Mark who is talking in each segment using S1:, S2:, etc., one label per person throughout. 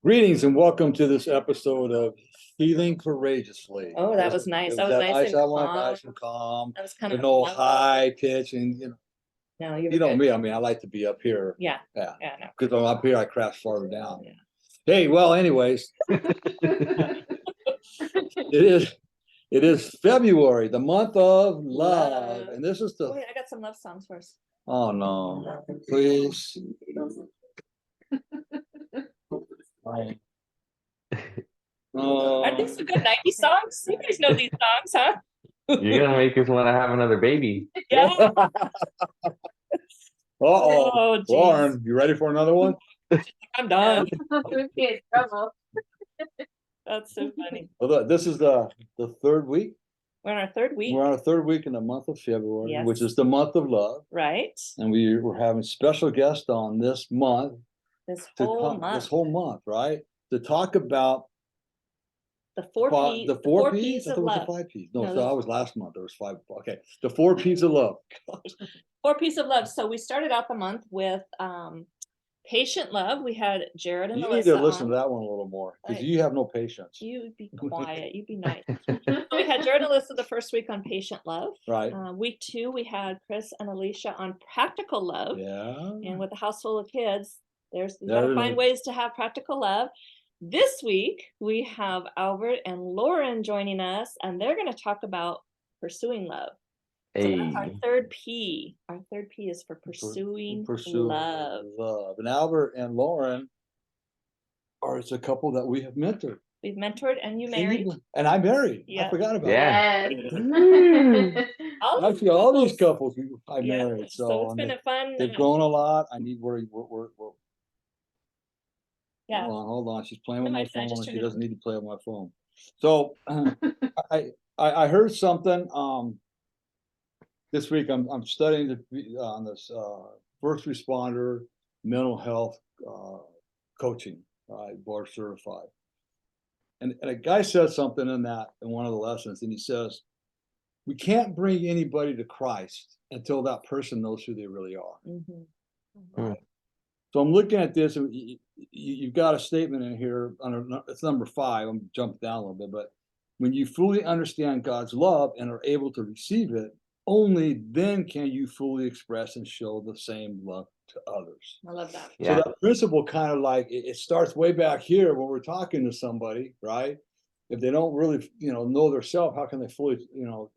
S1: Greetings and welcome to this episode of Feeling Courageously.
S2: Oh, that was nice. That was nice and
S1: I want
S2: calm.
S1: nice and calm.
S2: That was kind
S1: There's
S2: of
S1: no
S2: mellow.
S1: high pitch, and
S2: No,
S1: you know me. I mean, I like to be up here.
S2: Yeah.
S1: Yeah.
S2: No.
S1: Because I'm up here, I crash farther down.
S2: Yeah.
S1: Hey, well, anyways, it is February, the month of love, and this is the.
S2: Wait, I got some love songs first.
S1: Oh no! Please.
S2: Aren't these some good 90s songs? You guys know these songs, huh?
S3: You're gonna make us want to have another baby.
S2: Yeah.
S1: Oh,
S2: geez.
S1: Lauren, you ready for another one?
S2: I'm done.
S4: Get in trouble.
S2: That's so funny.
S1: Well, this is the third week.
S2: We're on our third week.
S1: We're on our third week in the month of February,
S2: Yes.
S1: which is the month of love.
S2: Right.
S1: And we're having special guests on this month.
S2: This whole month.
S1: Right? To talk about
S2: the four P's.
S1: The four P's?
S2: Of
S1: I thought it was
S2: love.
S1: the 5 P's. No,
S2: No,
S1: so that was last month. There was 5. Okay. The 4 P's of love.
S2: 4 P's of love. So we started out the month with patient love. We had Jared and
S1: You
S2: Melissa.
S1: need to listen to that one a little more because you have no patience.
S2: You be quiet. You be nice. We had Jared and Alyssa the first week on patient love.
S1: Right.
S2: Week 2, we had Chris and Alicia on practical love.
S1: Yeah.
S2: And with a house full of kids, you gotta find ways to have practical love. This week, we have Albert and Lauren joining us, and they're going to talk about pursuing love. So that's our third P. Our third P is for pursuing love.
S1: And Albert and Lauren are a couple that we have mentored.
S2: We've mentored, and you married.
S1: And I married.
S2: Yeah.
S1: I forgot about
S4: Yes.
S1: that. Actually, all these couples I married.
S2: So it's been a fun.
S1: They've grown a lot. I need we're
S2: Yeah.
S1: Hold on. She's playing with my phone, and she doesn't need to play with my phone. So I heard something. This week I'm studying to be on this first responder mental health coaching, board certified. And a guy said something in one of the lessons, and he says, we can't bring anybody to Christ until that person knows who they really are.
S2: Mm-hmm.
S1: Right? So I'm looking at this, and you've got a statement in here. It's number 5. I'm jumping down a little bit, but when you fully understand God's love and are able to receive it, only then can you fully express and show the same love to others.
S2: I love that.
S1: So that principle kind of like it starts way back here when we're talking to somebody, right? If they don't really, know their self, how can they fully,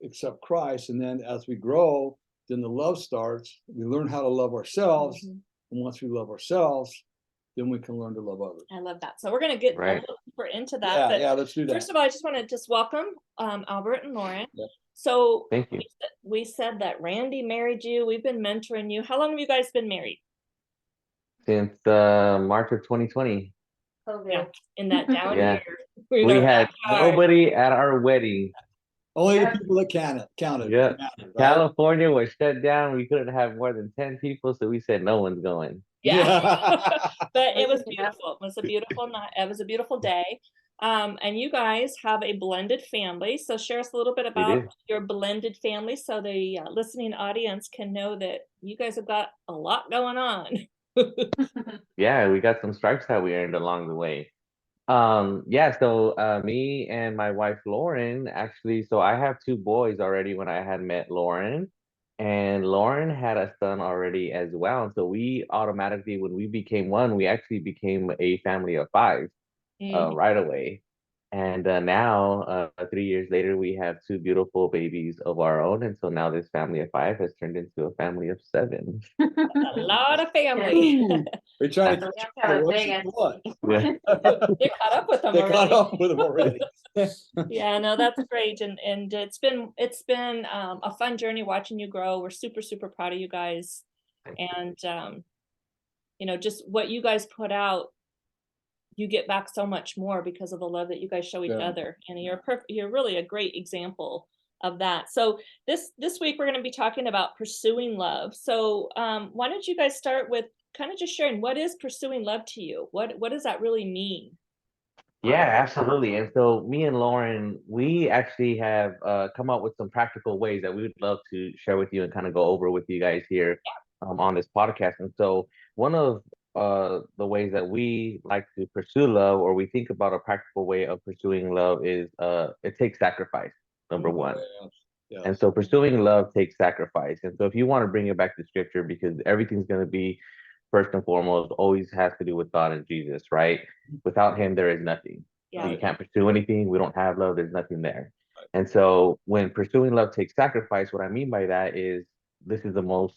S1: accept Christ? And then as we grow, then the love starts. We learn how to love ourselves. Mm-hmm. And once we love ourselves, then we can learn to love others.
S2: I love that. So we're going to get a little deeper into that.
S1: Yeah, let's do that.
S2: First of all, I just want to welcome Albert and Lauren.
S1: Yep.
S2: So
S3: thank you.
S2: We said that Randy married you. We've been mentoring you. How long have you guys been married?
S3: Since March of 2020.
S2: Yeah, in that down year.
S3: We had nobody at our wedding.
S1: Only the people that counted.
S3: Yeah.
S1: Right?
S3: California was shut down. We couldn't have more than 10 people, so we said no one's going.
S2: Yeah. But it was beautiful. It was a beautiful night. It was a beautiful day. And you guys have a blended family. So share us a little bit about your blended family so the listening audience can know that you guys have got a lot going on.
S3: Yeah, we got some stripes that we earned along the way. So me and my wife Lauren, actually, so I have 2 boys already when I had met Lauren, and Lauren had a son already as well. So we automatically, when we became one, we actually became a family of 5 right away. And now 3 years later, we have 2 beautiful babies of our own, and so now this family of 5 has turned into a family of 7.
S2: A lot of family.
S1: We're trying to what?
S2: They're caught up with them already.
S1: Caught up with them already.
S2: Yeah, no, that's great, and it's been a fun journey watching you grow. We're super, super proud of you guys, and just what you guys put out, you get back so much more because of the love that you guys show each other, and you're really a great example of that. So this week we're going to be talking about pursuing love. So why don't you guys start with kind of just sharing, what is pursuing love to you? What does that really mean?
S3: Yeah, absolutely. And so me and Lauren, we actually have come up with some practical ways that we would love to share with you and kind of go over with you guys here on this podcast. And so one of the ways that we like to pursue love, or we think about a practical way of pursuing love, is it takes sacrifice, number one.
S1: Yes.
S3: And so pursuing love takes sacrifice. And so if you want to bring it back to scripture, because everything's going to be first and foremost always has to do with God and Jesus, right? Without him, there is nothing. So
S2: Yeah.
S3: you can't pursue anything. We don't have love. There's nothing there. And so when pursuing love takes sacrifice, what I mean by that is this is the most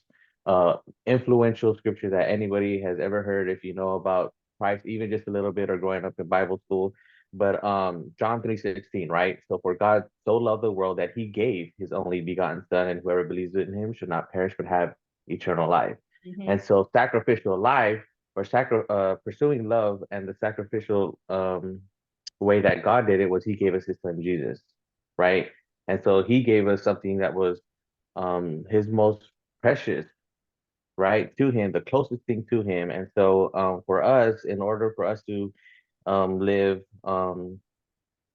S3: influential scripture that anybody has ever heard. If you know about Christ, even just a little bit, or growing up in Bible school. But John 3:16, right? So for God so loved the world that he gave his only begotten son, and whoever believes in him should not perish but have eternal life.
S2: Mhm.
S3: And so sacrificial life, or pursuing love, and the sacrificial way that God did it was he gave us his son Jesus, right? And so he gave us something that was his most precious, right, to him, the closest thing to him. And so for us, in order for us to live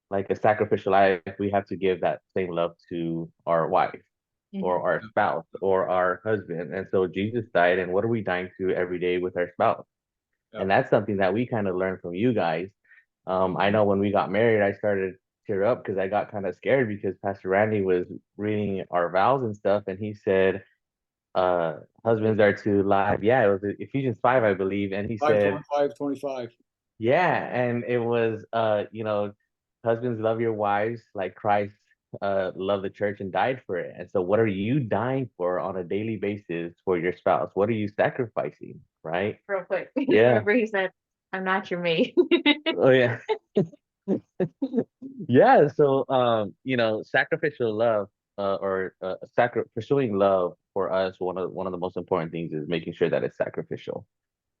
S3: like a sacrificial life, we have to give that same love to our wife or our spouse or our husband. And so Jesus died, and what are we dying to every day with our spouse? And that's something that we kind of learned from you guys. I know when we got married, I started to tear up because I got kind of scared because Pastor Randy was reading our vows and stuff, and he said, husbands are to lie. Yeah, it was Ephesians 5, I believe. And he said,
S1: 25.
S3: yeah, and it was husbands, love your wives like Christ loved the church and died for it. And so what are you dying for on a daily basis for your spouse? What are you sacrificing, right?
S4: Real quick.
S3: Yeah.
S4: Remember he said, I'm not your mate.
S3: Oh yeah. Yeah, so sacrificial love, or pursuing love for us, one of the most important things is making sure that it's sacrificial,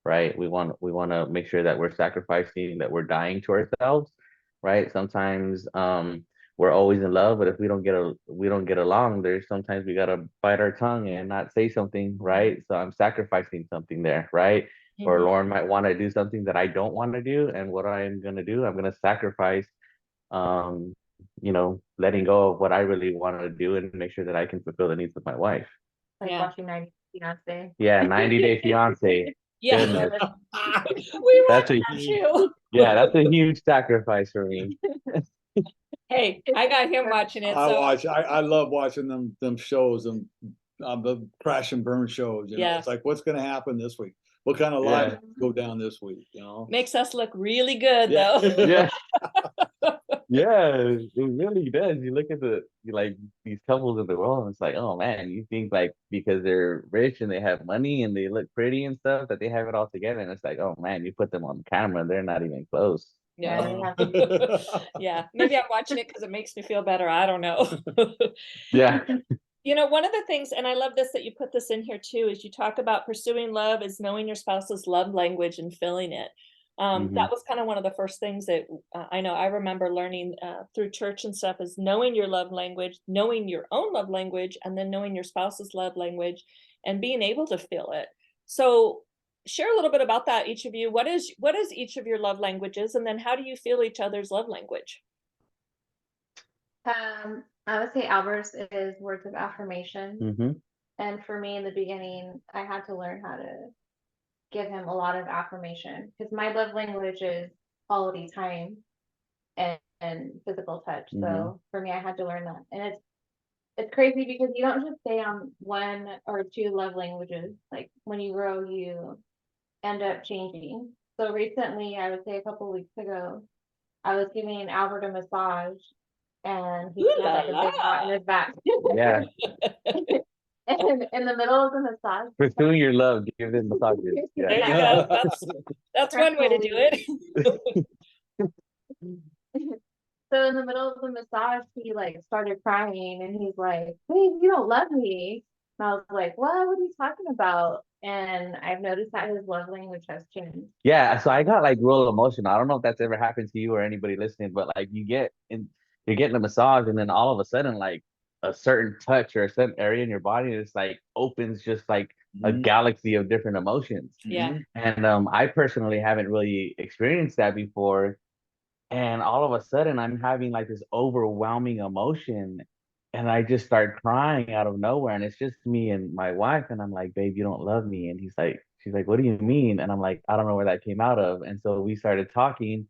S3: right? We want to make sure that we're sacrificing, that we're dying to ourselves, right? Sometimes we're always in love, but if we don't get along, there's sometimes we gotta bite our tongue and not say something, right? So I'm sacrificing something there, right? Or Lauren might want to do something that I don't want to do, and what I'm gonna do, I'm gonna sacrifice um letting go of what I really want to do and make sure that I can fulfill the needs of my wife.
S4: Like
S2: Yeah.
S4: watching 90 Fiance.
S3: Yeah, 90 Day Fiance.
S2: Yeah.
S3: Goodness.
S2: We
S3: That's
S2: watched
S3: a
S2: that too.
S3: Yeah, that's a huge sacrifice for me.
S2: Hey, I got him watching it. So
S1: I love watching them shows, and the crash and burn shows.
S2: Yeah.
S1: It's like, what's going to happen this week? What kind of
S3: Yeah.
S1: lives go down this week?
S2: makes us look really good
S1: Yeah.
S2: though.
S3: Yeah. Yeah, it really does. You look at these couples in the world, and it's like, oh man, you think like because they're rich and they have money and they look pretty and stuff that they have it all together, and it's like, oh man, you put them on camera, they're not even close.
S2: Yeah. Yeah. Maybe I'm watching it because it makes me feel better. I don't know.
S3: Yeah.
S2: One of the things, and I love this that you put this in here too, is you talk about pursuing love is knowing your spouse's love language and feeling it. That was kind of one of the first things that I know I remember learning through church and stuff, is knowing your love language, knowing your own love language, and then knowing your spouse's love language and being able to feel it. So share a little bit about that, each of you. What is each of your love languages, and then how do you feel each other's love language?
S4: I would say Albert's is words of affirmation.
S3: Mm-hmm.
S4: And for me in the beginning, I had to learn how to give him a lot of affirmation because my love language is quality time and physical touch. So for me, I had to learn that. And it's crazy because you don't just stay on one or two love languages. Like when you grow, you end up changing. So recently, I would say a couple weeks ago, I was giving Albert a massage, and he
S2: Ooh
S4: had like
S2: la
S4: a big knot in his back.
S3: Yeah.
S4: And in the middle of the massage,
S3: Pursuing your love, give them massages.
S2: There you
S3: Yeah.
S2: go. That's one way to do it.
S4: so in the middle of the massage, he like started crying, and he's like, "Babe, you don't love me." And I was like, "What? What are you talking about?" And I've noticed that his love language has changed.
S3: Yeah, so I got like real emotional. I don't know if that's ever happened to you or anybody listening, but like you're getting a massage, and then all of a sudden, like a certain touch or a certain area in your body just like opens just like a galaxy of different emotions.
S2: Yeah.
S3: And I personally haven't really experienced that before. And all of a sudden I'm having like this overwhelming emotion, and I just start crying out of nowhere, and it's just me and my wife, and I'm like, babe, you don't love me. And she's she's like, what do you mean? And I'm like, I don't know where that came out of. And so we started talking,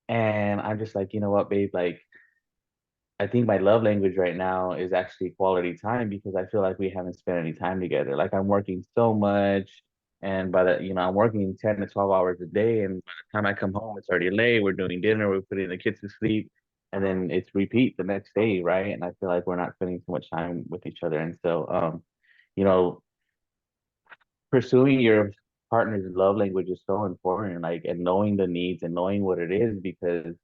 S3: and I'm just like, you know what, babe, like, I think my love language right now is actually quality time, because I feel like we haven't spent any time together. Like, I'm working so much, and I'm working 10 to 12 hours a day, and by the time I come home, it's already late. We're doing dinner, we're putting the kids to sleep, and then it's repeat the next day, right? And I feel like we're not spending too much time with each other. And so, you know, pursuing your partner's love language is so important, like, and knowing the needs and knowing what it is, because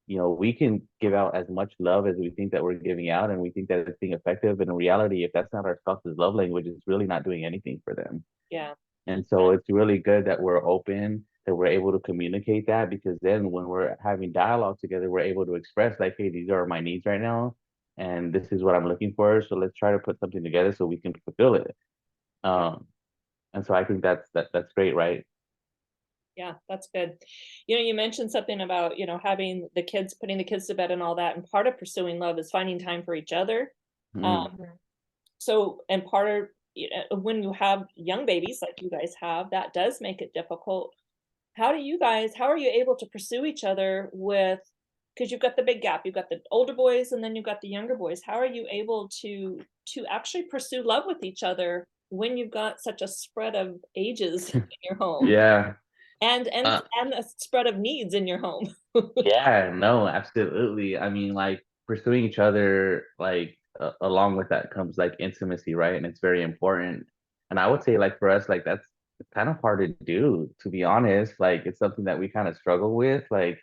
S3: we can give out as much love as we think that we're giving out, and we think that it's being effective. And in reality, if that's not our spouse's love language, it's really not doing anything for them.
S2: Yeah.
S3: And so it's really good that we're open, that we're able to communicate that, because then when we're having dialogue together, we're able to express, like, hey, these are my needs right now, and this is what I'm looking for. So let's try to put something together so we can fulfill it. And so I think that's great, right?
S2: Yeah, that's good. You mentioned something about, having the kids, putting the kids to bed and all that. And part of pursuing love is finding time for each other.
S3: Mm.
S2: So, and part of, when you have young babies like you guys have, that does make it difficult. How are you able to pursue each other because you've got the big gap, you've got the older boys and then you've got the younger boys. How are you able to actually pursue love with each other when you've got such a spread of ages in your home?
S3: Yeah.
S2: And
S3: Uh,
S2: a spread of needs in your home.
S3: yeah, no, absolutely. I mean, like, pursuing each other, like, along with that comes like intimacy, right? And it's very important. And I would say, like, for us, like, that's kind of hard to do, to be honest. Like, it's something that we kind of struggle with. Like,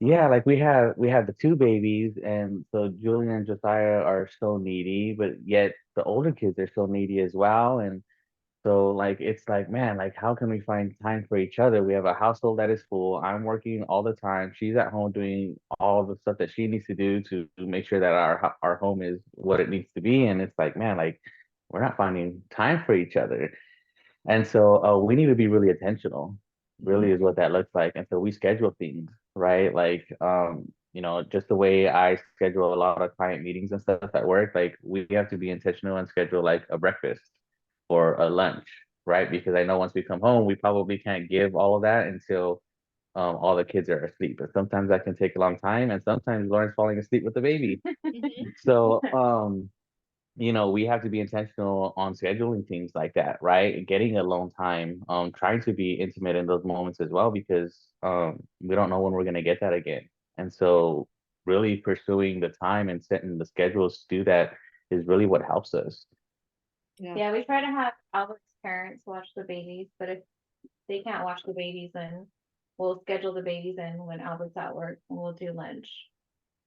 S3: yeah, like, we have the two babies, and so Julian and Josiah are so needy, but yet the older kids are so needy as well. And so, like, it's like, man, like, how can we find time for each other? We have a household that is full. I'm working all the time. She's at home doing all the stuff that she needs to do to make sure that our home is what it needs to be. And it's like, man, like, we're not finding time for each other. And so, we need to be really intentional, really, is what that looks like. And so we schedule things, right? Like, just the way I schedule a lot of client meetings and stuff at work, like, we have to be intentional and schedule like a breakfast or a lunch, right? Because I know once we come home, we probably can't give all of that until all the kids are asleep. But sometimes that can take a long time, and sometimes Lauren's falling asleep with the baby. So, we have to be intentional on scheduling things like that, right? Getting alone time, trying to be intimate in those moments as well, because we don't know when we're gonna get that again. And so, really pursuing the time and setting the schedules to do that is really what helps us.
S4: Yeah, we try to have Albert's parents watch the babies, but if they can't watch the babies, then we'll schedule the babies in when Albert's at work, and we'll do lunch.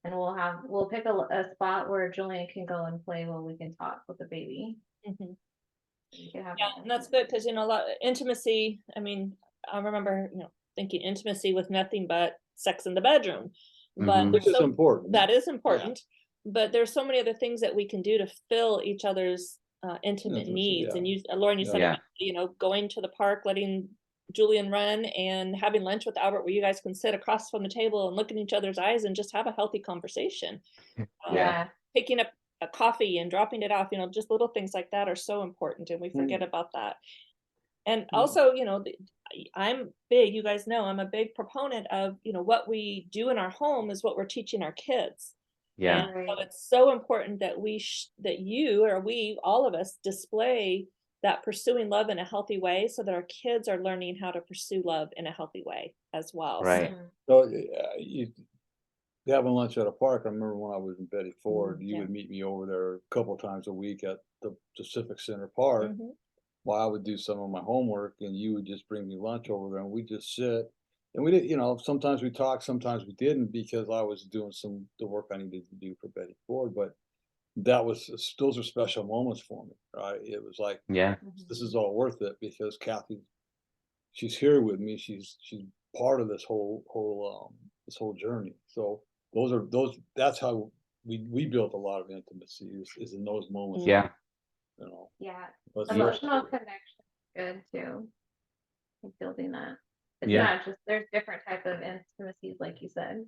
S4: And we'll pick a spot where Julian can go and play while we can talk with the baby.
S2: Mhm.
S4: We can have
S2: Yeah, and that's good because a lot intimacy. I mean, I remember thinking intimacy with nothing but sex in the bedroom, but
S1: Which is important.
S2: that is important. But there's so many other things that we can do to fill each other's intimate
S1: Intimacy,
S2: needs.
S1: yeah.
S2: And Lauren, you said
S3: Yeah.
S2: about, going to the park, letting Julian run, and having lunch with Albert, where you guys can sit across from the table and look in each other's eyes and just have a healthy conversation.
S4: Yeah.
S2: Picking up a coffee and dropping it off, just little things like that are so important, and we forget about that. And also, I'm big, you guys know, I'm a big proponent of, what we do in our home is what we're teaching our kids.
S3: Yeah.
S2: And so it's so important that we, all of us, display that pursuing love in a healthy way, so that our kids are learning how to pursue love in a healthy way as well.
S3: Right.
S1: So you having lunch at a park. I remember when I was in Betty Ford, you
S2: yeah.
S1: would meet me over there a couple of times a week at the Civic Center Park. While I would do some of my homework, and you would just bring me lunch over there, and we just sit. And we did, sometimes we talked, sometimes we didn't, because I was doing the work I needed to do for Betty Ford. But those are special moments for me, right? It was like,
S3: Yeah.
S1: this is all worth it, because Kathy, she's here with me. She's part of this whole journey. So that's how we built a lot of intimacy, is in those moments.
S3: Yeah.
S4: Yeah.
S1: But
S4: Emotional connection is good too. Like building that. It's
S3: Yeah.
S4: not just, there's different type of intimacies, like you said.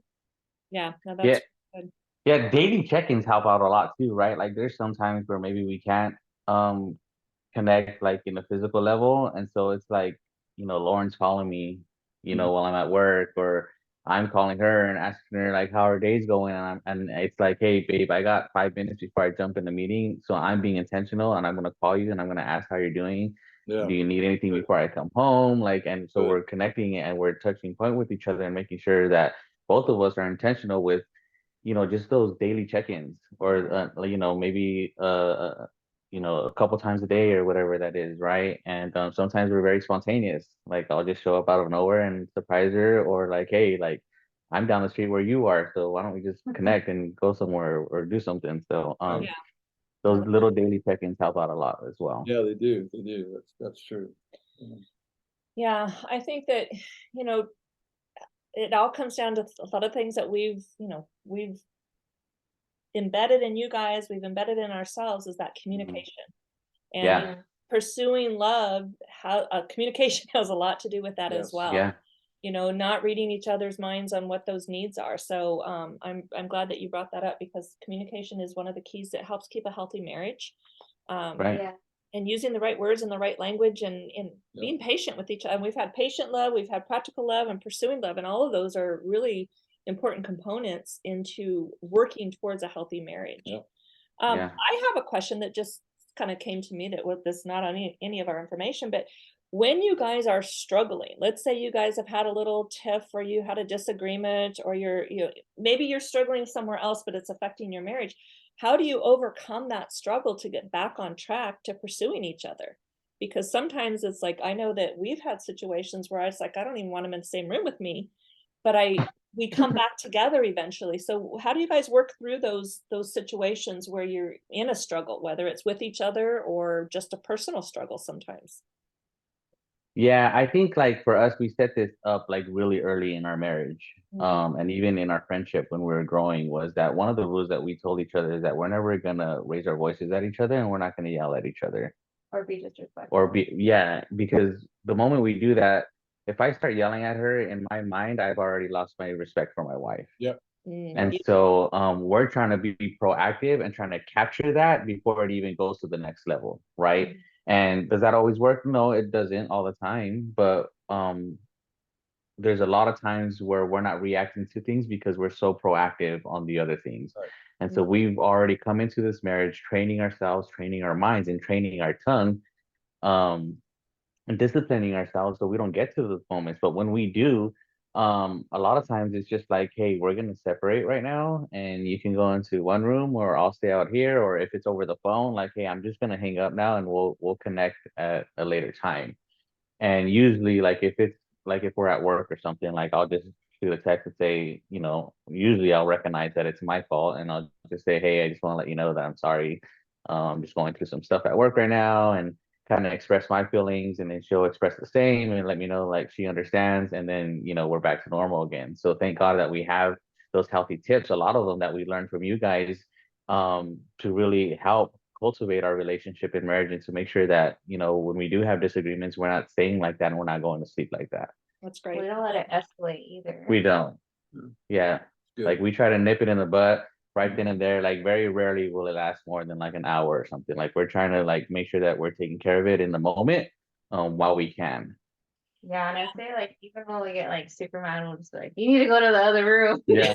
S2: Yeah, no,
S3: Yeah.
S2: that's good.
S3: Yeah, daily check-ins help out a lot too, right? Like, there's some times where maybe we can't connect like in a physical level. And so it's like, Lauren's calling me, while I'm at work, or I'm calling her and asking her like how her day's going. And it's like, hey babe, I got 5 minutes before I jump in the meeting. So I'm being intentional and I'm gonna call you and I'm gonna ask how you're doing.
S1: Yeah.
S3: Do you need anything before I come home? Like, and so
S1: Good.
S3: we're connecting and we're touching point with each other and making sure that both of us are intentional with, just those daily check-ins, or maybe a couple times a day or whatever that is, right? And sometimes we're very spontaneous. Like I'll just show up out of nowhere and surprise her, or like, hey, like I'm down the street where you are, so why don't we just connect and go somewhere or do something? So
S1: Right.
S2: Yeah.
S3: those little daily check-ins help out a lot as well.
S1: Yeah, they do. They do. That's true.
S2: Yeah, I think that, you know, it all comes down to a lot of things that we've embedded in you guys, we've embedded in ourselves, is that communication. And
S3: Yeah.
S2: pursuing love, how communication has a lot to do with that as
S1: Yes.
S2: well.
S3: Yeah.
S2: Not reading each other's minds on what those needs are. So I'm glad that you brought that up, because communication is one of the keys that helps keep a healthy marriage.
S3: Right.
S4: Yeah.
S2: And using the right words and the right language, and
S1: Yeah.
S2: being patient with each other. And we've had patient love, we've had practical love, and pursuing love, and all of those are really important components into working towards a healthy marriage.
S1: Yeah.
S3: Yeah.
S2: I have a question that just kind of came to me, that was this not on any of our information, but when you guys are struggling, let's say you guys have had a little tiff, or you had a disagreement, or maybe you're struggling somewhere else, but it's affecting your marriage. How do you overcome that struggle to get back on track to pursuing each other? Because sometimes it's like, I know that we've had situations where it's like, I don't even want them in the same room with me, but we come back together eventually. So how do you guys work through those situations where you're in a struggle, whether it's with each other or just a personal struggle sometimes?
S3: Yeah, I think like for us, we set this up like really early in our marriage.
S2: Mhm.
S3: And even in our friendship when we were growing, was that one of the rules that we told each other is that we're never gonna raise our voices at each other, and we're not gonna yell at each other.
S4: Or be disrespectful.
S3: Or yeah, because the moment we do that, if I start yelling at her, in my mind, I've already lost my respect for my wife.
S1: Yep.
S3: And
S2: You-
S3: so we're trying to be proactive and trying to capture that before it even goes to the next level, right? And does that always work? No, it doesn't all the time, but there's a lot of times where we're not reacting to things because we're so proactive on the other things.
S1: Right.
S3: And so we've already come into this marriage training ourselves, training our minds, and training our tongue, um, and disciplining ourselves so we don't get to those moments. But when we do, a lot of times it's just like, hey, we're gonna separate right now, and you can go into one room, or I'll stay out here, or if it's over the phone, like, hey, I'm just gonna hang up now, and we'll connect at a later time. And usually, like if it's like if we're at work or something, like I'll just shoot a text and say, usually I'll recognize that it's my fault, and I'll just say, hey, I just want to let you know that I'm sorry. I'm just going through some stuff at work right now, and kind of express my feelings, and then she'll express the same and let me know like she understands, and then we're back to normal again. So thank God that we have those healthy tips, a lot of them that we learned from you guys, to really help cultivate our relationship in marriage, and to make sure that when we do have disagreements, we're not staying like that, and we're not going to sleep like that.
S2: That's
S4: We
S2: great.
S4: don't let it escalate either.
S3: We don't.
S1: Mm.
S3: Yeah.
S1: Good.
S3: Like we try to nip it in the butt right then and there. Like very rarely will it last more than like an hour or something. Like we're trying to like make sure that we're taking care of it in the moment, while we can.
S4: Yeah, and I say like even when we get like super mad, we'll just be like, you need to go to the other room.
S3: Yeah.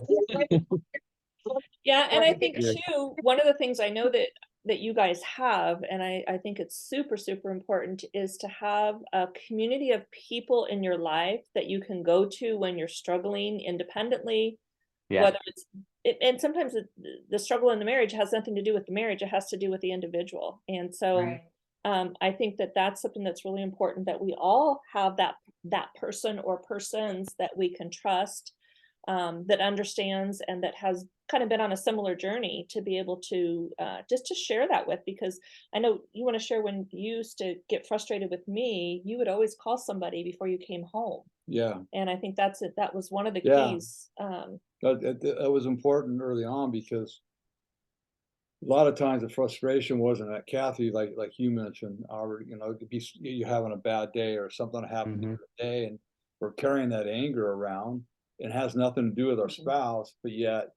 S2: Yeah, and I think
S3: Yeah.
S2: too, one of the things I know that you guys have, and I think it's super, super important, is to have a community of people in your life that you can go to when you're struggling independently,
S3: Yeah.
S2: whether and sometimes the struggle in the marriage has nothing to do with the marriage, it has to do with the individual. And so
S4: Right.
S2: I think that that's something that's really important, that we all have that person or persons that we can trust, that understands and that has kind of been on a similar journey, to be able to just to share that with. Because I know you want to share, when you used to get frustrated with me, you would always call somebody before you came home.
S1: Yeah.
S2: And I think that's it. That was one of the
S1: Yeah.
S2: keys.
S1: That was important early on, because a lot of times the frustration wasn't at Kathy, like you mentioned, or it could be you having a bad day or something happened
S3: Mhm.
S1: day, and we're carrying that anger around. It has nothing to do with our
S2: Mhm.
S1: spouse, but yet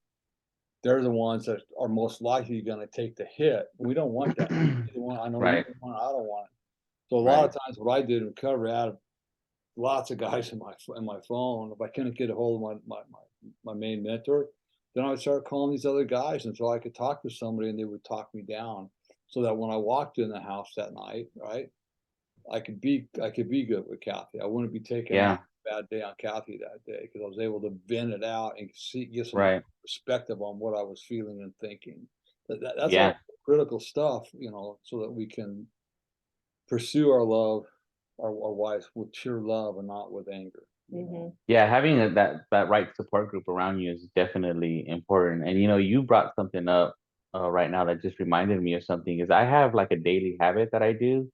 S1: they're the ones that are most likely gonna take the hit. We don't want that. Either one, I know you
S3: Right.
S1: don't want it, I don't want it. So a lot
S3: Right.
S1: of times what I did in recovery, I had lots of guys in my phone. If I couldn't get a hold of my main mentor, then I would start calling these other guys until I could talk to somebody and they would talk me down. So that when I walked in the house that night, right, I could be good with Kathy. I wouldn't be taking
S3: Yeah.
S1: out a bad day on Kathy that day because I was able to vent it out and get some
S3: Right.
S1: perspective on what I was feeling and thinking. That's
S3: Yeah.
S1: all critical stuff, so that we can pursue our love, our wives with pure love and not with anger.
S2: Mhm.
S3: Yeah, having that right support group around you is definitely important. And you brought something up right now that just reminded me of something. Is I have like a daily habit that I do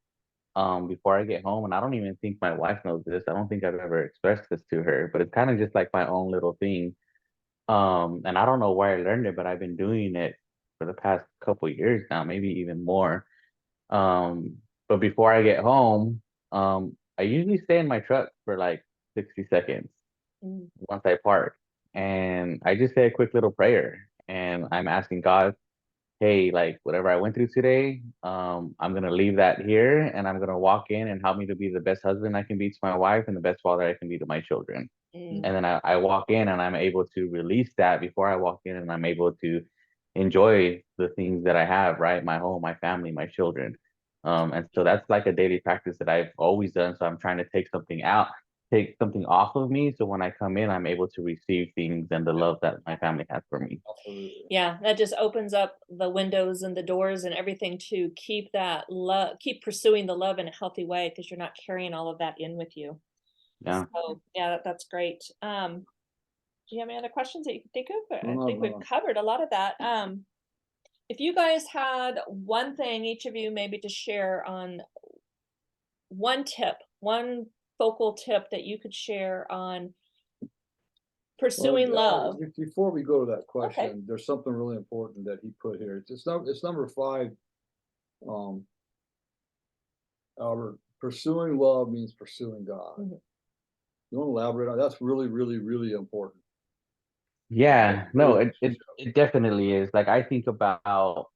S3: before I get home, and I don't even think my wife knows this. I don't think I've ever expressed this to her, but it's kind of just like my own little thing. And I don't know where I learned it, but I've been doing it for the past couple years now, maybe even more. Um, but before I get home, I usually stay in my truck for like 60 seconds
S2: Mm.
S3: once I park, and I just say a quick little prayer, and I'm asking God, hey, like whatever I went through today, I'm gonna leave that here, and I'm gonna walk in and help me to be the best husband I can be to my wife and the best father I can be to my children.
S2: Mm.
S3: And then I walk in and I'm able to release that before I walk in, and I'm able to enjoy the things that I have, right? My home, my family, my children. And so that's like a daily practice that I've always done. So I'm trying to take something off of me. So when I come in, I'm able to receive things and the love that my family has for me.
S1: Absolutely.
S2: Yeah, that just opens up the windows and the doors and everything to keep that love, keep pursuing the love in a healthy way because you're not carrying all of that in with you.
S3: Yeah.
S2: So yeah, that's great. Do you have any other questions that you can think of? I
S1: No,
S2: think we've
S1: no.
S2: covered a lot of that. If you guys had one thing, each of you maybe to share on one tip, one focal tip that you could share on pursuing love.
S1: Before we go to that
S2: Okay.
S1: question, there's something really important that he put here. It's number 5. Albert, pursuing love means pursuing God.
S2: Mhm.
S1: You want to elaborate on that's really, really, really important.
S3: Yeah, no, it, it
S1: Relationship.
S3: it definitely is. Like I think about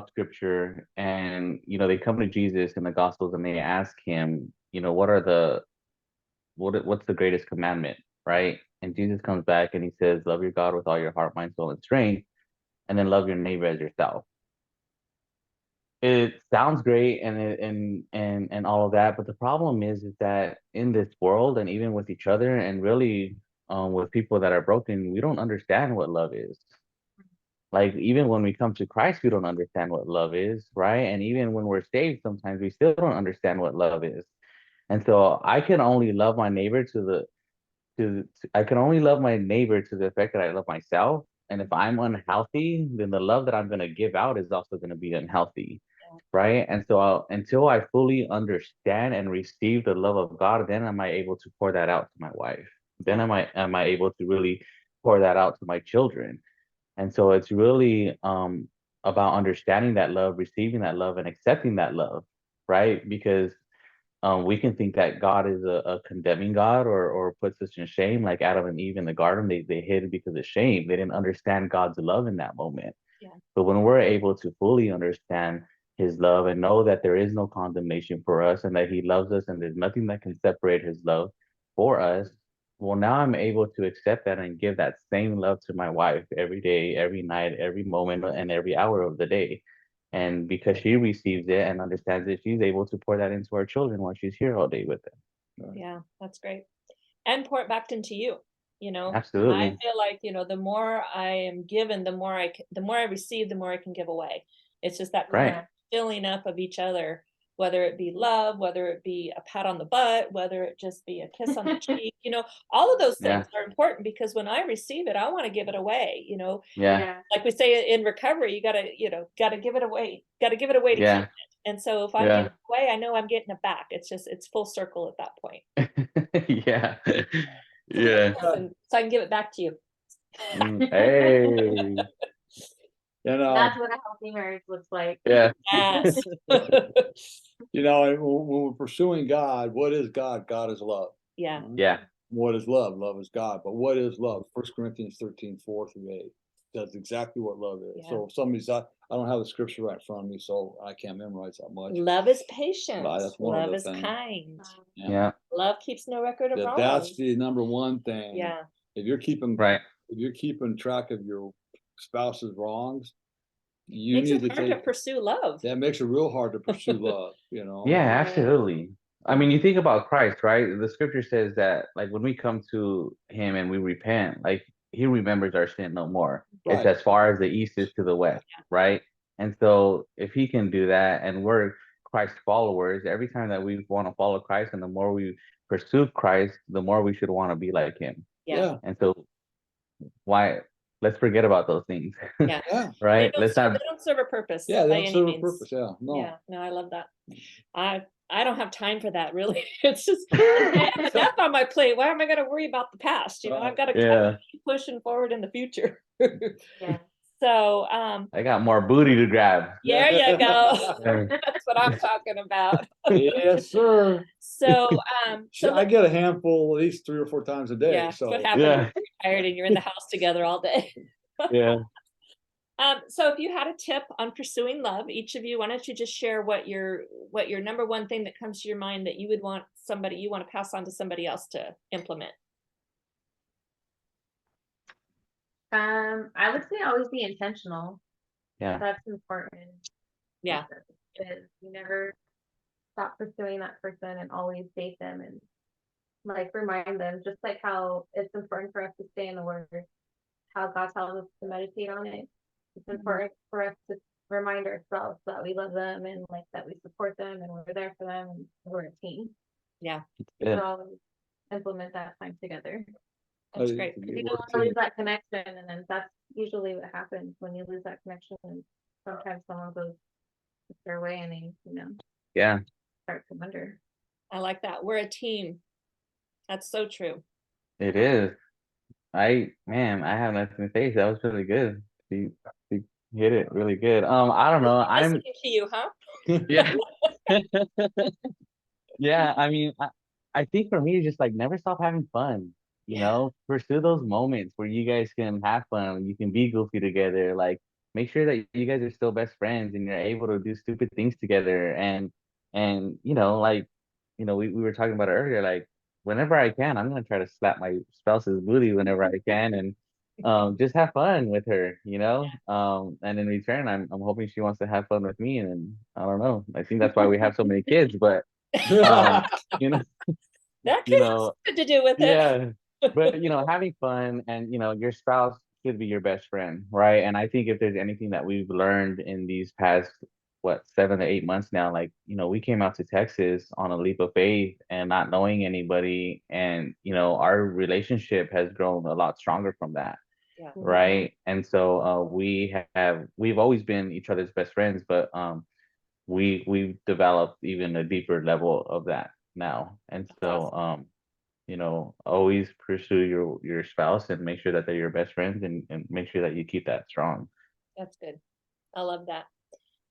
S3: scripture, and they come to Jesus in the gospels and they ask him, what's the greatest commandment, right? And Jesus comes back and he says, love your God with all your heart, mind, soul, and strength, and then love your neighbor as yourself. It sounds great and all of that, but the problem is that in this world and even with each other and really with people that are broken, we don't understand what love is. Like even when we come to Christ, we don't understand what love is, right? And even when we're saved, sometimes we still don't understand what love is. And so I can only love my neighbor I can only love my neighbor to the effect that I love myself. And if I'm unhealthy, then the love that I'm going to give out is also going to be unhealthy, right? And so until I fully understand and receive the love of God, then am I able to pour that out to my wife. Then am I able to really pour that out to my children. And so it's really about understanding that love, receiving that love, and accepting that love, right? Because we can think that God is a condemning God or puts us in shame, like Adam and Eve in the garden. They hid because of shame. They didn't understand God's love in that moment.
S2: Yeah.
S3: But when we're able to fully understand his love and know that there is no condemnation for us and that he loves us and there's nothing that can separate his love for us, well, now I'm able to accept that and give that same love to my wife every day, every night, every moment, and every hour of the day. And because she receives it and understands it, she's able to pour that into our children while she's here all day with them.
S2: Yeah, that's great. And pour it back into you. I
S3: Absolutely.
S2: feel like, the more I am given, the more I receive, the more I can give away. It's just that
S3: Right.
S2: filling up of each other, whether it be love, whether it be a pat on the butt, whether it just be a kiss on the cheek, all of those things are important because when I receive it, I want to give it away,
S3: Yeah.
S2: like we say in recovery, you gotta give it away, to keep
S3: Yeah.
S2: it. And so if I'm
S3: Yeah.
S2: giving it away, I know I'm getting it back. It's full circle at that point.
S3: Yeah.
S2: So give me
S3: Yeah.
S2: a kiss so I can give it back to you.
S3: Hey.
S4: That's what a healthy marriage looks like.
S3: Yeah.
S2: Yes.
S1: And when we're pursuing God, what is God? God is love.
S2: Yeah.
S1: Right?
S3: Yeah.
S1: What is love? Love is God. But what is love? 1 Corinthians 13, 4-8. That's exactly what love is.
S2: Yeah.
S1: So if somebody's I don't have the scripture right in front of me, so I can't memorize that much.
S2: Love is patient.
S1: That's one of
S2: Love
S1: the
S2: is
S1: things.
S2: kind.
S3: Yeah.
S2: Love keeps no record of
S1: That's
S2: wrongs.
S1: the number one thing.
S2: Yeah.
S1: If you're keeping
S3: Right.
S1: if you're keeping track of your spouse's wrongs, you
S2: Makes
S1: need
S2: it
S1: to
S2: hard to
S1: take
S2: pursue love.
S1: that makes it real hard to pursue love, you know.
S3: Yeah,
S4: Right.
S3: absolutely. I mean, you think about Christ, right? The scripture says that, like, when we come to him and we repent, like, he remembers our sin no more. It's
S1: Right.
S3: as far as the east is to the west, right? And so if he can do that and we're Christ followers, every time that we want to follow Christ and the more we pursue Christ, the more we should want to be like him.
S2: Yeah.
S3: And so why let's forget about those things.
S2: Yeah.
S1: Yeah.
S3: Right? Let's
S2: They
S3: not
S2: don't serve a purpose.
S1: Yeah,
S2: by
S1: they
S2: any
S1: don't serve a
S2: means.
S1: purpose. Yeah. No.
S2: Yeah, no, I love that. I don't have time for that really. It's just I have enough on my plate. Why am I gonna worry about the past? You know, I've got to
S3: Yeah.
S2: keep pushing forward in the future.
S4: Yeah.
S2: So
S3: I got more booty to grab.
S2: there you go.
S3: Yeah.
S2: That's what I'm talking about.
S1: Yes, sir.
S2: So
S1: I get a handful at least 3 or 4 times a day.
S2: yeah, that's
S1: So
S2: what happens
S3: Yeah.
S2: when you're tired and you're in the house together all day.
S3: Yeah.
S2: So if you had a tip on pursuing love, each of you, why don't you just share what your number one thing that comes to your mind that you would want you want to pass on to somebody else to implement?
S4: I would say always be intentional.
S3: Yeah.
S4: That's important.
S2: Yeah.
S4: Because you never stop pursuing that person and always date them and like remind them, just like how it's important for us to stay in the word, how God tells us to meditate on it. It's important for us to remind ourselves that we love them and like that we support them and we're there for them and we're a team.
S2: Yeah.
S3: Yeah.
S4: So always implement that time together.
S2: That's great.
S4: You don't want to lose that connection, and then that's usually what happens when you lose that connection. And sometimes someone goes their way, and they,
S3: Yeah.
S4: start to wonder.
S2: I like that. We're a team. That's so true.
S3: It is. I have nothing to say. That was really good. You hit it really good. I don't know. I'm
S2: Listening to you, huh?
S3: yeah. Yeah, I mean, I think for me, just like never stop having fun. You
S2: Yeah.
S3: know, pursue those moments where you guys can have fun, you can be goofy together. Like, make sure that you guys are still best friends and you're able to do stupid things together. And we were talking about it earlier. Like, whenever I can, I'm gonna try to slap my spouse's booty whenever I can, and just have fun with her. And in return, I'm hoping she wants to have fun with me. And I don't know. I think that's why we have so many kids. But you know,
S2: That
S3: you
S2: could have
S3: know,
S2: something to do with it.
S3: yeah. But having fun, and your spouse should be your best friend, right? And I think if there's anything that we've learned in these past 7 to 8 months now, like we came out to Texas on a leap of faith and not knowing anybody, and our relationship has grown a lot stronger from that.
S2: Yeah.
S3: Right. And so we've always been each other's best friends, but we've developed even a deeper level of that now. And so always pursue your spouse and make sure that they're your best friends, and make sure that you keep that strong.
S2: That's good. I love that.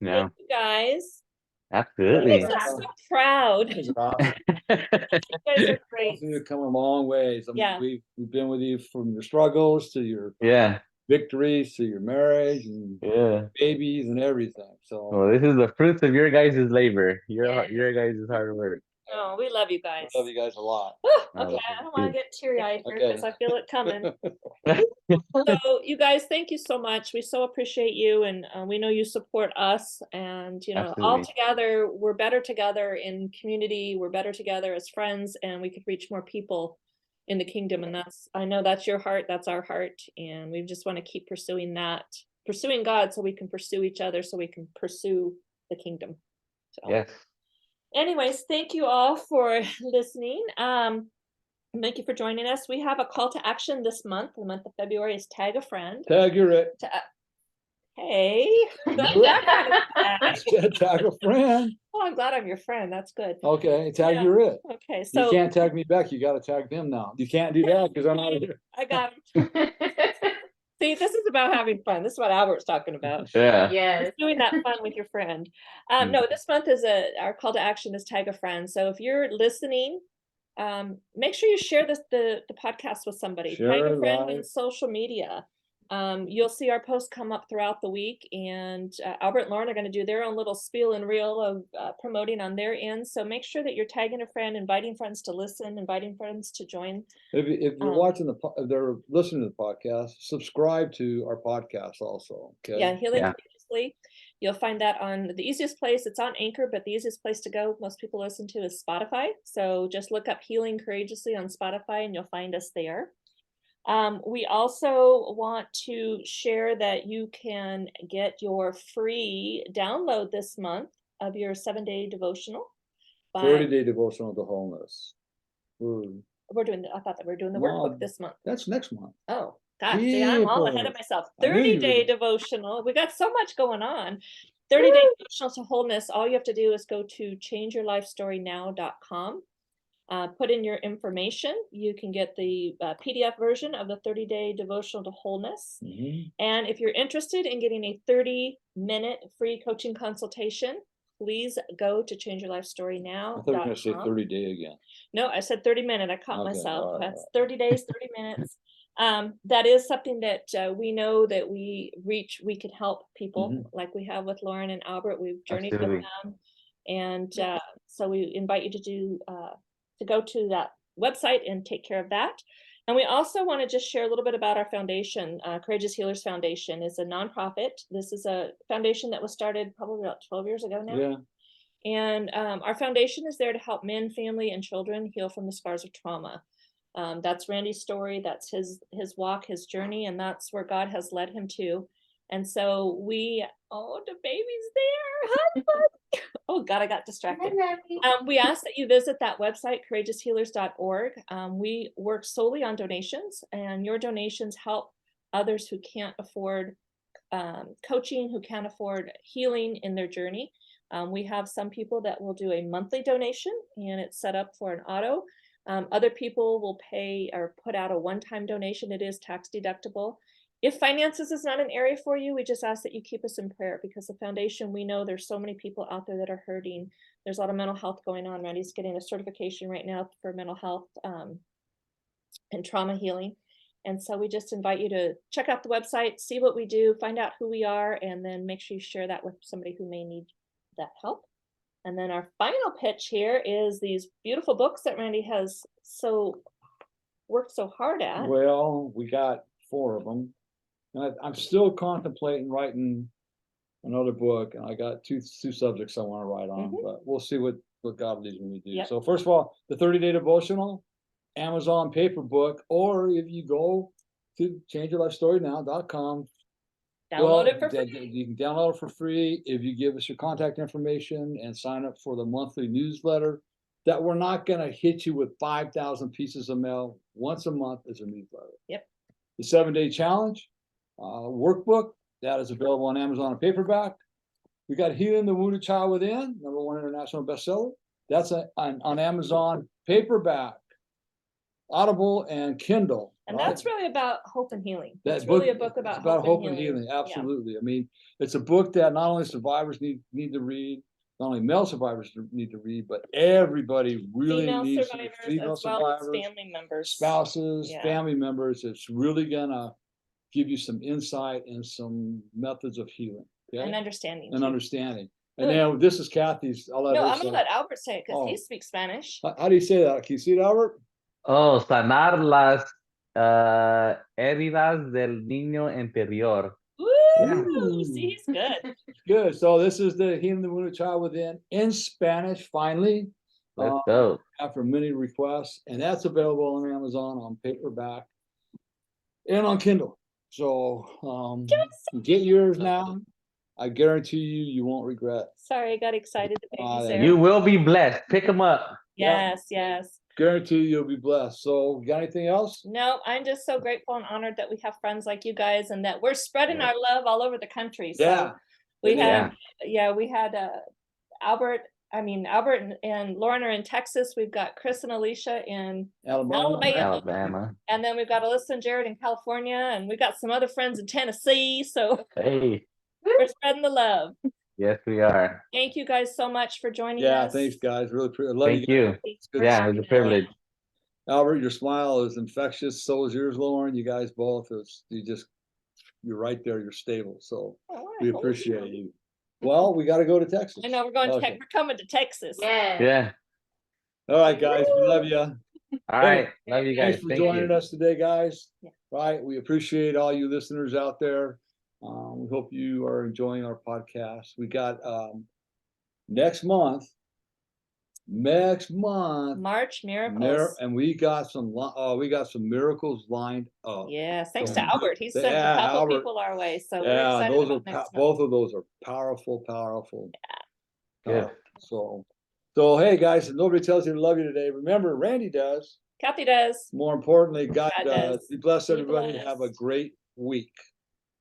S3: Yeah.
S2: Thank you guys.
S3: Absolutely.
S2: Makes us so proud. You guys are great.
S1: You've come a long ways.
S2: Yeah.
S1: We've been with you from your struggles to your
S3: Yeah.
S1: victories to your marriage and
S3: Yeah.
S1: babies and everything. So
S3: Well, this is the fruits of your guys' labor,
S4: Yeah.
S3: your guys' hard work.
S2: Oh, we love you guys.
S1: I love you guys a lot.
S2: Okay, I don't want to get teary-eyed here
S1: Okay.
S2: because I feel it coming. So you guys, thank you so much. We so appreciate you, and we know you support us, and all
S3: Absolutely.
S2: together, we're better together in community. We're better together as friends, and we could reach more people in the kingdom. And I know that's your heart, that's our heart, and we just want to keep pursuing God, so we can pursue each other, so we can pursue the kingdom. So.
S3: Yes.
S2: Anyways, thank you all for listening. Thank you for joining us. We have a call to action this month. The month of February is tag a friend.
S1: Tag you're it.
S2: Hey.
S1: Tag a friend.
S2: Oh, I'm glad I'm your friend. That's good.
S1: Okay, tag
S2: Yeah.
S1: you're it.
S2: Okay,
S1: You
S2: so
S1: can't tag me back. You got to tag them now. You can't do that because I'm not here.
S2: I got it. See, this is about having fun. This is what Albert's talking about.
S3: Yeah.
S4: Yes.
S2: Doing that fun with your friend. No, this month is our call to action is tag a friend. So if you're listening, make sure you share the podcast with somebody.
S1: Share
S2: Tag a
S1: it
S2: friend
S1: live.
S2: on social media. You'll see our posts come up throughout the week, and Albert and Lauren are going to do their own little spiel and reel of promoting on their end. So make sure that you're tagging a friend, inviting friends to listen, inviting friends to join.
S1: If you're watching if they're listening to the podcast, subscribe to our podcast also. Okay.
S2: Yeah, Healing
S3: Yeah.
S2: Courageously. You'll find that on the easiest place. It's on Anchor, but the easiest place to go, most people listen to, is Spotify. So just look up Healing Courageously on Spotify and you'll find us there. We also want to share that you can get your free download this month of your 7-day devotional.
S1: 30-day devotional to wholeness.
S2: We're doing, I thought that we were doing the workbook this month.
S1: That's next month.
S2: Oh, God, see, I'm all ahead of
S1: Jeepers.
S2: myself.
S1: I knew you
S2: 30-day
S1: would.
S2: devotional. We got so much going on. 30-day devotional to wholeness. All you have to do is go to changeyourlifestorynow.com. Put in your information. You can get the PDF version of the 30-day devotional to wholeness. And if you're interested in getting a 30-minute free coaching consultation, please go to changeyourlifestorynow.com.
S1: I thought you were going to say 30-day again.
S2: No, I said 30-minute. I caught
S1: Okay,
S2: myself.
S1: all right,
S2: That's 30 days, 30 minutes. That is something that we know that we can help people like we have with Lauren and Albert. We've journeyed with them. And so we invite you to go to that website and take care of that. And we also want to just share a little bit about our foundation. Courageous Healers Foundation is a nonprofit. This is a foundation that was started probably about 12 years ago now.
S1: Yeah.
S2: And our foundation is there to help men, family, and children heal from the scars of trauma. That's Randy's story. That's his walk, his journey, and that's where God has led him to. And so the baby's there. Hi, buddy. Oh God, I got distracted. We ask that you visit that website, courageoushealers.org. We work solely on donations, and your donations help others who can't afford coaching, who can't afford healing in their journey. We have some people that will do a monthly donation, and it's set up for an auto. Other people will pay or put out a one-time donation. It is tax deductible. If finances is not an area for you, we just ask that you keep us in prayer, because the foundation, we know there's so many people out there that are hurting. There's a lot of mental health going on. Randy's getting a certification right now for mental health and trauma healing. And so we just invite you to check out the website, see what we do, find out who we are, and then make sure you share that with somebody who may need that help. And then our final pitch here is these beautiful books that Randy has worked so hard at.
S1: Well, we got 4 of them. And I'm still contemplating writing another book, and I got two subjects I want to write on, but we'll see what God leads me to do.
S2: Yep.
S1: So first of all, the 30-day devotional, Amazon paper book, or if you go to changeyourlifestorynow.com,
S2: Download it for free.
S1: You can download it for free if you give us your contact information and sign up for the monthly newsletter. That we're not going to hit you with 5,000 pieces of mail. Once a month is a newsletter.
S2: Yep. The
S1: 7-day challenge workbook, that is available on Amazon and paperback. We got Healing the Wounded Child Within, #1 international bestseller. That's on Amazon paperback, Audible, and Kindle.
S2: And that's really about hope and healing.
S1: That's
S2: really a book about
S1: hope and healing. Absolutely. I mean, it's a book that not only survivors need to read, not only male survivors need to read, but everybody really needs to read. Female survivors,
S2: family members,
S1: spouses, family members. It's really gonna give you some insight and some methods of healing. Okay?
S2: And understanding.
S1: And now this is Cathy's.
S2: I'm gonna let Albert say it because he speaks Spanish.
S1: How do you say that? Can you see it, Albert?
S3: Oh, sanar las heridas del niño interior.
S2: Woo! See, he's good.
S1: Good. So this is the Healing the Wounded Child Within in Spanish, finally.
S3: Let's go.
S1: After many requests, and that's available on Amazon on paperback and on Kindle. So get yours now. I guarantee you won't regret.
S2: Sorry, I got excited. There.
S3: You will be blessed. Pick them up.
S2: Yes.
S1: Guarantee you'll be blessed. So, got anything else?
S2: No, I'm just so grateful and honored that we have friends like you guys, and that we're spreading our love all over the country. So we had Albert and Lauren are in Texas. We've got Chris and Alicia in Alabama. And then we've got Alyssa and Jared in California, and we've got some other friends in Tennessee. So we're spreading the love.
S3: Yes, we are.
S2: Thank you guys so much for joining us.
S1: Yeah, thanks guys. Really
S3: Thank you. Yeah, it was a privilege.
S1: Albert, your smile is infectious. So is yours, Lauren. You guys both. You just you're right there, you're stable, so
S2: Oh, I
S1: we
S2: hope
S1: appreciate
S2: so.
S1: you. Well, we gotta go to Texas.
S2: I know we're going to,
S1: Okay.
S2: we're coming to Texas.
S4: Yeah.
S3: Yeah.
S1: All right, guys, we love you.
S3: All
S1: Hey,
S3: right. Love you guys.
S1: Thanks for
S3: Thank
S1: joining
S3: you.
S1: us today, guys.
S2: Yeah.
S1: Right, we appreciate all you listeners out there. We hope you are enjoying our podcast. We got next month,
S2: March miracles.
S1: and we got some miracles lined up.
S2: Yes, thanks
S1: So,
S2: to Albert. He sent
S1: yeah,
S2: a couple
S1: Albert.
S2: people our way, so we're
S1: Yeah,
S2: excited
S1: those
S2: about
S1: are
S2: next month.
S1: both of those are powerful.
S3: Good.
S1: So hey guys, if nobody tells you to love you today, remember Randy does.
S2: Kathy does.
S1: More importantly, God
S2: God
S1: does.
S2: does.
S1: Be blessed,
S2: Be
S1: everybody. Have a
S2: blessed.
S1: great week.